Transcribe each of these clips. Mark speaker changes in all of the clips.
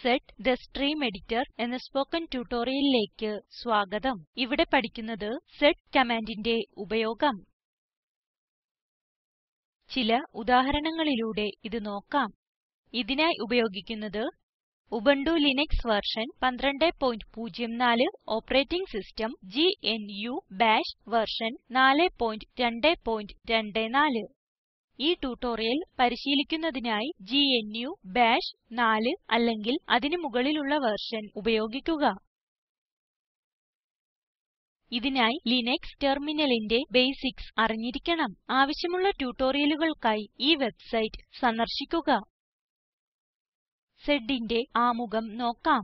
Speaker 1: Set തെ stream editor എന്ന spoken ട്യൂട്ടോറിയലിലേക്ക് സ്വാഗതം. ഇവിടെ പഠിക്കുന്നത് സെറ്റ് കമാൻഡിന്റെ ഉപയോഗം. ചില ഉദാഹരണങ്ങളിലൂടെ ഇത് നോക്കാം. ഇതിനായി ഉപയോഗിക്കുന്നത് Ubuntu Linux version 1204 operating system, GNU bash version 4224. ഈ ട്യൂട്ടോറിയൽ പരിശീലിക്കുന്നതിനായി GNU ബാഷ് 4 അല്ലെങ്കിൽ അതിന് മുകളിലുള്ള വെർഷൻ ഉപയോഗിക്കുക. ഇതിനായി ലിനക്സ് ടെർമിനലിന്റെ ബേസിക്സ് അറിഞ്ഞിരിക്കണം. ആവശ്യമുള്ള ട്യൂട്ടോറിയലുകൾക്കായി ഈ വെബ്സൈറ്റ് സന്ദർശിക്കുക. സെഡിന്റെ ആമുഖം നോക്കാം.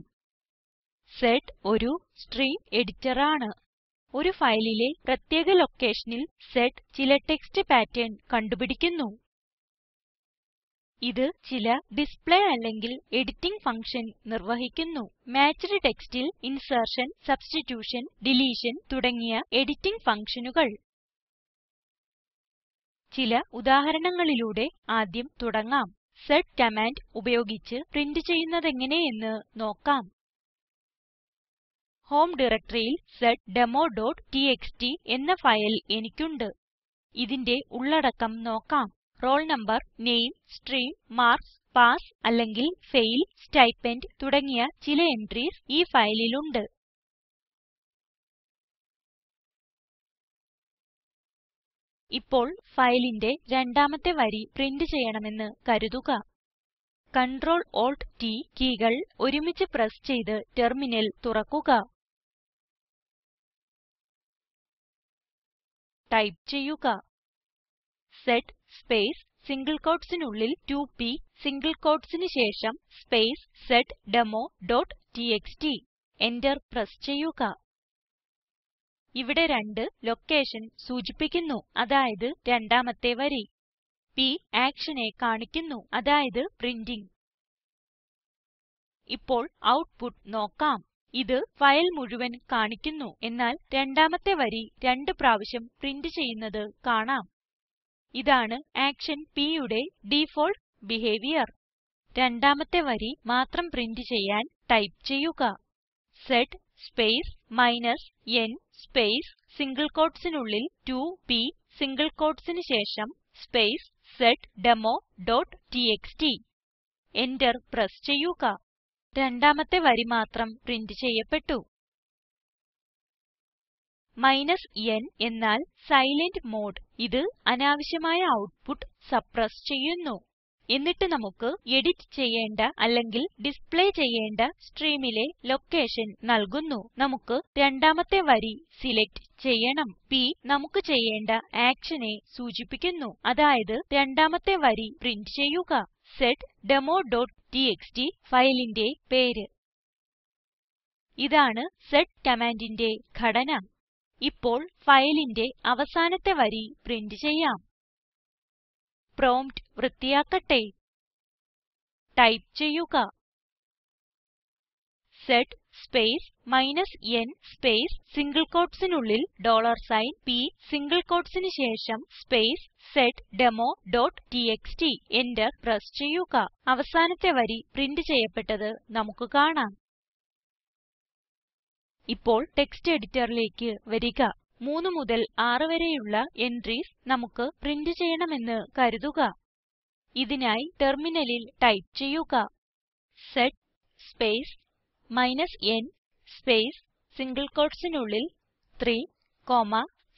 Speaker 1: സെഡ് ഒരു സ്ട്രീം എഡിറ്റർ ആണ്. ഒരു ഫയലിലെ പ്രത്യേക ലൊക്കേഷനിൽ സെഡ് ചില ടെക്സ്റ്റ് പാറ്റേൺ കണ്ടുപിടിക്കുന്നു. ഇത് ചില ഡിസ്പ്ലേ അല്ലെങ്കിൽ എഡിറ്റിംഗ് ഫങ്ഷൻ നിർവഹിക്കുന്നു. മാച്ച്ഡ് ടെക്സ്റ്റിൽ ഇൻസർഷൻ, സബ്സ്റ്റിറ്റ്യൂഷൻ, ഡിലീഷൻ തുടങ്ങിയ എഡിറ്റിംഗ് ഫങ്ഷനുകൾ. ചില ഉദാഹരണങ്ങളിലൂടെ ആദ്യം തുടങ്ങാം. സെഡ് കമാൻഡ് ഉപയോഗിച്ച് പ്രിന്റ് ചെയ്യുന്നതെങ്ങനെയെന്ന് നോക്കാം. ഹോം ഡയറക്ടറിയിൽ seddemo.txt എന്ന ഫയൽ എനിക്കുണ്ട്. ഇതിന്റെ ഉള്ളടക്കം നോക്കാം. റോൾ നമ്പർ, നാമെ, സ്ട്രീം, മാർക്സ്, പാസ് അല്ലെങ്കിൽ ഫെയിൽ, സ്റ്റൈപ്പൻഡ് തുടങ്ങിയ ചില എൻട്രീസ് ഈ ഫയലിലുണ്ട്. ഇപ്പോൾ ഫയലിന്റെ രണ്ടാമത്തെ വരി പ്രിന്റ് ചെയ്യണമെന്ന് കരുതുക. Ctrl+Alt+T കീകൾ ഒരുമിച്ച് പ്രസ് ചെയ്ത് ടെർമിനൽ തുറക്കുക. ടൈപ്പ് ചെയ്യുക സെഡ് സ്പേസ് സിംഗിൾ quotesനുള്ളിൽ 2p സിംഗിൾ quotesന് ശേഷം സ്പേസ് seddemo.txt. എന്റർ പ്രസ് ചെയ്യുക. ഇവിടെ 2 ലൊക്കേഷൻ സൂചിപ്പിക്കുന്നു, അതായത് രണ്ടാമത്തെ വരി. P ആക്ഷനെ കാണിക്കുന്നു, അതായത് പ്രിന്റിംഗ്. ഇപ്പോൾ ഔട്ട്പുട്ട് നോക്കാം. ഇത് ഫയൽ മുഴുവൻ കാണിക്കുന്നു, എന്നാൽ രണ്ടാമത്തെ വരി 2 പ്രാവശ്യം പ്രിന്റ് ചെയ്യുന്നത് കാണാം. ഇതാണ് ആക്ഷൻ Pയുടെ ഡിഫോൾട്ട് ബിഹേവിയർ. രണ്ടാമത്തെ വരി മാത്രം പ്രിന്റ് ചെയ്യാൻ ടൈപ്പ് ചെയ്യുക sed space -n space single quotesനുള്ളിൽ 2p സിംഗിൾ quotesന് ശേഷം സ്പേസ് seddemo.txt. എന്റർ പ്രസ് ചെയ്യുക. രണ്ടാമത്തെ വരി മാത്രം പ്രിന്റ് ചെയ്യപ്പെട്ടു. -n എന്നാൽ സൈലന്റ് മോഡ്. ഇത് അനാവശ്യമായ ഔട്ട്പുട്ട് സപ്രസ് ചെയ്യുന്നു. എന്നിട്ട് നമുക്ക് എഡിറ്റ് ചെയ്യേണ്ട അല്ലെങ്കിൽ ഡിസ്പ്ലേ ചെയ്യേണ്ട സ്ട്രീമിലെ ലൊക്കേഷൻ നൽകുന്നു. നമുക്ക് രണ്ടാമത്തെ വരി സിലക്റ്റ് ചെയ്യണം. P നമുക്ക് ചെയ്യേണ്ട ആക്ഷനെ സൂചിപ്പിക്കുന്നു, അതായത് രണ്ടാമത്തെ വരി പ്രിന്റ് ചെയ്യുക. seddemo.txt ഫയലിന്റെ പേര്. ഇതാണ് സെഡ് കമാൻഡിന്റെ ഘടന. ഇപ്പോൾ ഫയലിന്റെ അവസാനത്തെ വരി പ്രിന്റ് ചെയ്യാം. പ്രോംപ്റ്റ് വൃത്തിയാക്കട്ടെ. ടൈപ്പ് ചെയ്യുക sed space -n space single quotesനുള്ളിൽ $p സിംഗിൾ quotesന് ശേഷം സ്പേസ് seddemo.txt. എന്റർ പ്രസ് ചെയ്യുക. അവസാനത്തെ വരി പ്രിന്റ് ചെയ്യപ്പെട്ടത് നമുക്ക് കാണാം. ഇപ്പോൾ ടെക്സ്റ്റ് എഡിറ്ററിലേക്ക് വരിക. 3 മുതൽ 6 വരെയുള്ള എൻട്രീസ് നമുക്ക് പ്രിന്റ് ചെയ്യണമെന്ന് കരുതുക. ഇതിനായി ടെർമിനലിൽ ടൈപ്പ് ചെയ്യുക sed space -n space single quotesനുള്ളിൽ 3,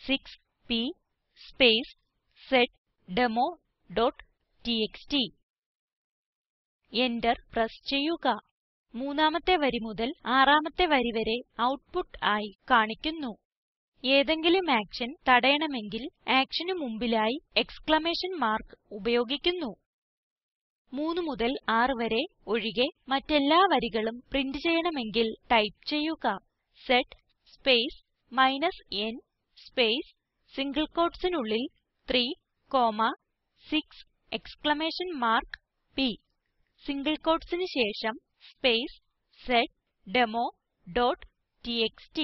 Speaker 1: 6p space seddemo.txt. Enter press ചെയ്യുക. മൂന്നാമത്തെ വരി മുതൽ 6ാമത്തെ വരി വരെ ഔട്ട്പുട്ട് ആയി കാണിക്കുന്നു. ഏതെങ്കിലും ആക്ഷൻ തടയണമെങ്കിൽ ആക്ഷന് മുമ്പിലായി എക്സ്ക്ലമേഷൻ മാർക്ക് ഉപയോഗിക്കുന്നു. 3 മുതൽ 6 വരെ ഒഴികെ മറ്റെല്ലാ വരികളും പ്രിന്റ് ചെയ്യണമെങ്കിൽ ടൈപ്പ് ചെയ്യുക sed space -n space single quotesനുള്ളിൽ 3, 6 എക്സ്ക്ലമേഷൻ മാർക്ക് p സിംഗിൾ quotesന് ശേഷം സ്പേസ് seddemo.txt.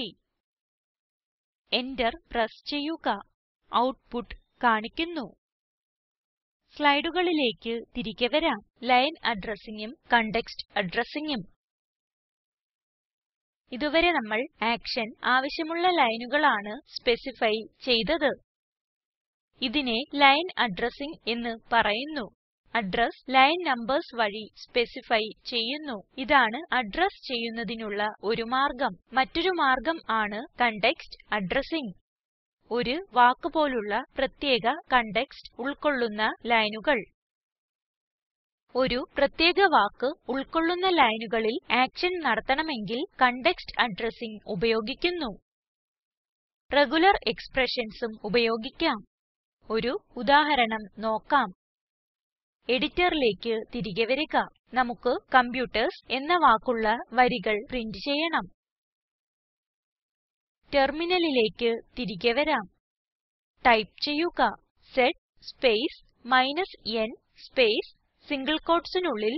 Speaker 1: എന്റർ പ്രസ് ചെയ്യുക. ഔട്ട്പുട്ട് കാണിക്കുന്നു. സ്ലൈഡുകളിലേക്ക് തിരികെ വരാം. ലൈൻ അഡ്രസിംഗും കോണ്ടെക്സ്റ്റ് അഡ്രസിംഗും. ഇതുവരെ നമ്മൾ ആക്ഷൻ ആവശ്യമുള്ള ലൈനുകളാണ് സ്പെസിഫൈ ചെയ്തത്. ഇതിനെ ലൈൻ അഡ്രസിംഗ് എന്ന് പറയുന്നു. അഡ്രസ് ലൈൻ നമ്പേഴ്സ് വഴി സ്പെസിഫൈ ചെയ്യുന്നു. ഇതാണ് അഡ്രസ് ചെയ്യുന്നതിനുള്ള ഒരു മാർഗം. മറ്റൊരു മാർഗം ആണ് കോണ്ടെക്സ്റ്റ് അഡ്രസിംഗ്. ഒരു വാക്ക് പോലുള്ള പ്രത്യേക കോണ്ടെക്സ്റ്റ് ഉൾക്കൊള്ളുന്ന ലൈനുകൾ. ഒരു പ്രത്യേക വാക്ക് ഉൾക്കൊള്ളുന്ന ലൈനുകളിൽ ആക്ഷൻ നടത്തണമെങ്കിൽ കോണ്ടെക്സ്റ്റ് അഡ്രസിംഗ് ഉപയോഗിക്കുന്നു. റെഗുലർ എക്സ്പ്രഷൻസും ഉപയോഗിക്കാം. ഒരു ഉദാഹരണം നോക്കാം. എഡിറ്ററിലേക്ക് തിരികെ വരിക. നമുക്ക് കമ്പ്യൂട്ടർസ് എന്ന വാക്കുള്ള വരികൾ പ്രിന്റ് ചെയ്യണം. ടെർമിനലിലേക്ക് തിരികെ വരാം. ടൈപ്പ് ചെയ്യുക sed space -n space single quotesനുള്ളിൽ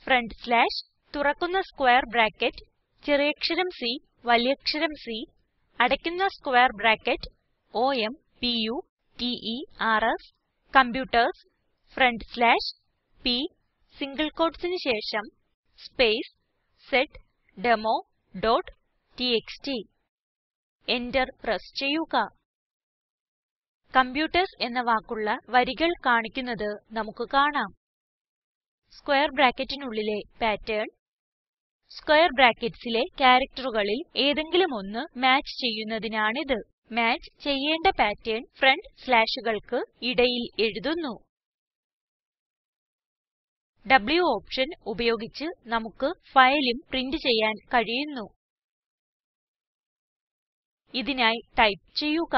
Speaker 1: ഫ്രണ്ട് സ്ലാഷ് തുറക്കുന്ന സ്ക്വയർ ബ്രാക്കറ്റ് ചെറിയക്ഷരം c വലിയക്ഷരം C അടയ്ക്കുന്ന square bracket OMPUTERS computers front slash p single quotesന് ശേഷം സ്പേസ് seddemo.txt Enter പ്രസ് ചെയ്യുക. കമ്പ്യൂട്ടർസ് എന്ന വാക്കുള്ള വരികൾ കാണിക്കുന്നത് നമുക്ക് കാണാം. സ്ക്വയർ ബ്രാക്കറ്റിനുള്ളിലെ പാറ്റർൻ സ്ക്വയർ ബ്രാക്കറ്റ്സിലെ ക്യാരക്ടറുകളിൽ ഏതെങ്കിലും ഒന്ന് മാച്ച് ചെയ്യുന്നതിനാണിത്. മാച്ച് ചെയ്യേണ്ട പാറ്റർൻ ഫ്രണ്ട് സ്ലാഷുകൾക്ക് ഇടയിൽ എഴുതുന്നു. W ഓപ്ഷൻ ഉപയോഗിച്ച് നമുക്ക് ഫയലും പ്രിന്റ് ചെയ്യാൻ കഴിയുന്നു. ഇതിനായി ടൈപ്പ് ചെയ്യുക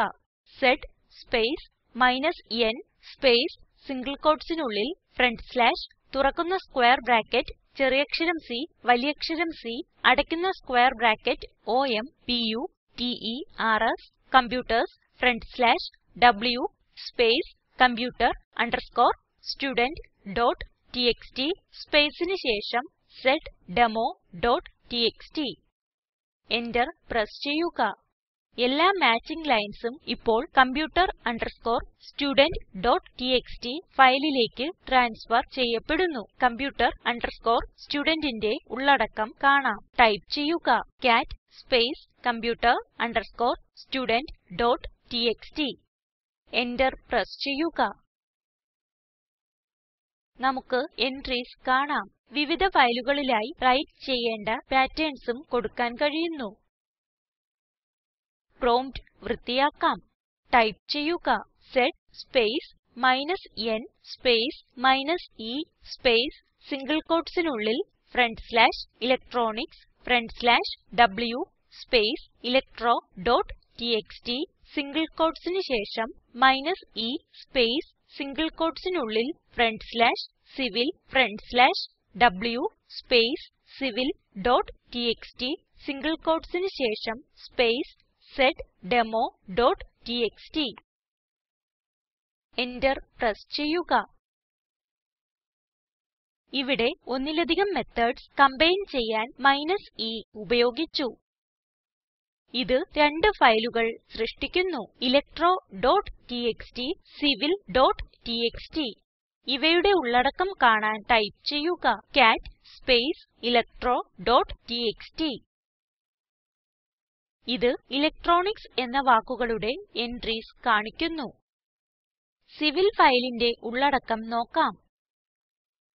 Speaker 1: sed space -n space single quotesനുള്ളിൽ ഫ്രണ്ട് സ്ലാഷ് തുറക്കുന്ന സ്ക്വയർ ബ്രാക്കറ്റ് ചെറിയക്ഷരം c വലിയക്ഷരം C അടയ്ക്കുന്ന square bracket OMPUTERS computers front slash W space computer student.txt സ്പേസിന് ശേഷം seddemo.txt Enter പ്രസ് ചെയ്യുക. എല്ലാ മാച്ചിങ് ലൈൻസും ഇപ്പോൾ computer student.txt ഫയലിലേക്ക് ട്രാൻസ്ഫർ ചെയ്യപ്പെടുന്നു. computer studentന്റെ ഉള്ളടക്കം കാണാം. ടൈപ്പ് ചെയ്യുക cat space computer student.txt Enter press ചെയ്യുക. നമുക്ക് എൻട്രീസ് കാണാം. വിവിധ ഫയലുകളിലായി റൈറ്റ് ചെയ്യേണ്ട പാറ്റർൻസും കൊടുക്കാൻ കഴിയുന്നു. പ്രോംപ്റ്റ് വൃത്തിയാക്കാം. ടൈപ്പ് ചെയ്യുക sed space -n space -e space single quotesനുള്ളിൽ front slash electronics front slash W space electro.txt single quotesന് ശേഷം -e സ്പേസ് സിംഗിൾ quotesനുള്ളിൽ front slash civil front slash W space civil.txt single quotesന് ശേഷം സ്പേസ് seddemo.txt Enter പ്രസ് ചെയ്യുക. ഇവിടെ ഒന്നിലധികം methods combine ചെയ്യാൻ -e ഉപയോഗിച്ചു. ഇത് രണ്ട് ഫയലുകൾ സൃഷ്ടിക്കുന്നു. electro.txt civil.txt ഇവയുടെ ഉള്ളടക്കം കാണാൻ ടൈപ്പ് ചെയ്യുക കാട്ട് സ്പേസ് electro.txt ഇത് ഇലക്ട്രോണിക്സ് എന്ന വാക്കുകളുടെ എൻട്രീസ് കാണിക്കുന്നു. സിവിൽ ഫയലിന്റെ ഉള്ളടക്കം നോക്കാം.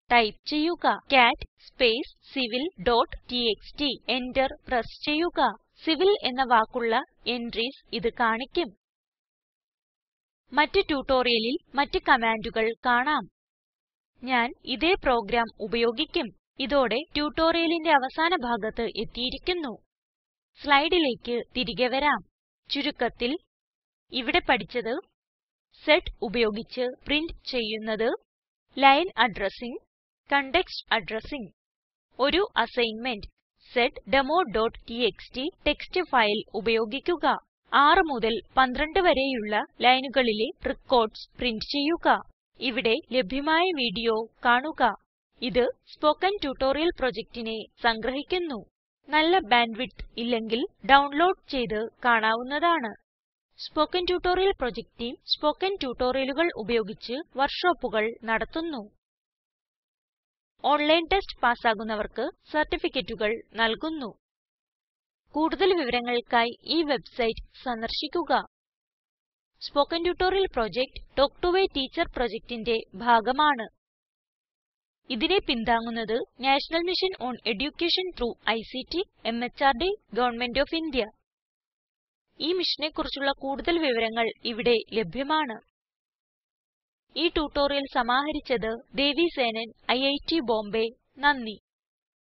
Speaker 1: ടൈപ്പ് ചെയ്യുക cat space civil.txt Enter press ചെയ്യുക. സിവിൽ എന്ന വാക്കുള്ള എൻട്രീസ് ഇത് കാണിക്കും. മറ്റ് ട്യൂട്ടോറിയലിൽ മറ്റ് കമാൻഡുകൾ കാണാം. ഞാൻ ഇതേ പ്രോഗ്രാം ഉപയോഗിക്കും. ഇതോടെ ട്യൂട്ടോറിയലിന്റെ അവസാന ഭാഗത്ത് എത്തിയിരിക്കുന്നു. സ്ലൈഡിലേക്ക് തിരികെ വരാം. ചുരുക്കത്തിൽ ഇവിടെ പഠിച്ചത് സെഡ് ഉപയോഗിച്ച് പ്രിന്റ് ചെയ്യുന്നത്, ലൈൻ അഡ്രസിംഗ്, കോണ്ടെക്സ്റ്റ് അഡ്രസിംഗ്. ഒരു അസൈൻമെന്റ് seddemo.txt ടെക്സ്റ്റ് ഫയൽ ഉപയോഗിക്കുക. 6 മുതൽ 12 വരെയുള്ള ലൈനുകളിലെ റെക്കോർഡ്സ് പ്രിന്റ് ചെയ്യുക. ഇവിടെ ലഭ്യമായ വീഡിയോ കാണുക. ഇത് സ്പോക്കൻ ട്യൂട്ടോറിയൽ പ്രൊജക്റ്റിനെ സംഗ്രഹിക്കുന്നു. നല്ല ബാൻഡ്വിഡ്ത്ത് ഇല്ലെങ്കിൽ ഡൗൺലോഡ് ചെയ്ത് കാണാവുന്നതാണ്. Spoken tutorial project team spoken ട്യൂട്ടോറിയലുകൾ ഉപയോഗിച്ച് വർക്ക്ഷോപ്പുകൾ നടത്തുന്നു. ഓൺലൈൻ ടെസ്റ്റ് പാസ്സാകുന്നവർക്ക് സർട്ടിഫികറ്റുകൾ നൽകുന്നു. കൂടുതൽ വിവരങ്ങൾക്കായി ഈ വെബ്സൈറ്റ് സന്ദർശിക്കുക. Spoken tutorial project talk to a teacher പ്രൊജക്റ്റിന്റെ ഭാഗമാണ്. ഇതിനെ പിന്താങ്ങുന്നത് national mission on education through ICT MHRD government of India. ഈ മിഷനെ കുറിച്ചുള്ള കൂടുതൽ വിവരങ്ങൾ ഇവിടെ ലഭ്യമാണ്. ഈ ട്യൂട്ടോറിയൽ സമാഹരിച്ചത് ദേവി സേനൻ, IIT ബോംബേ. നന്ദി.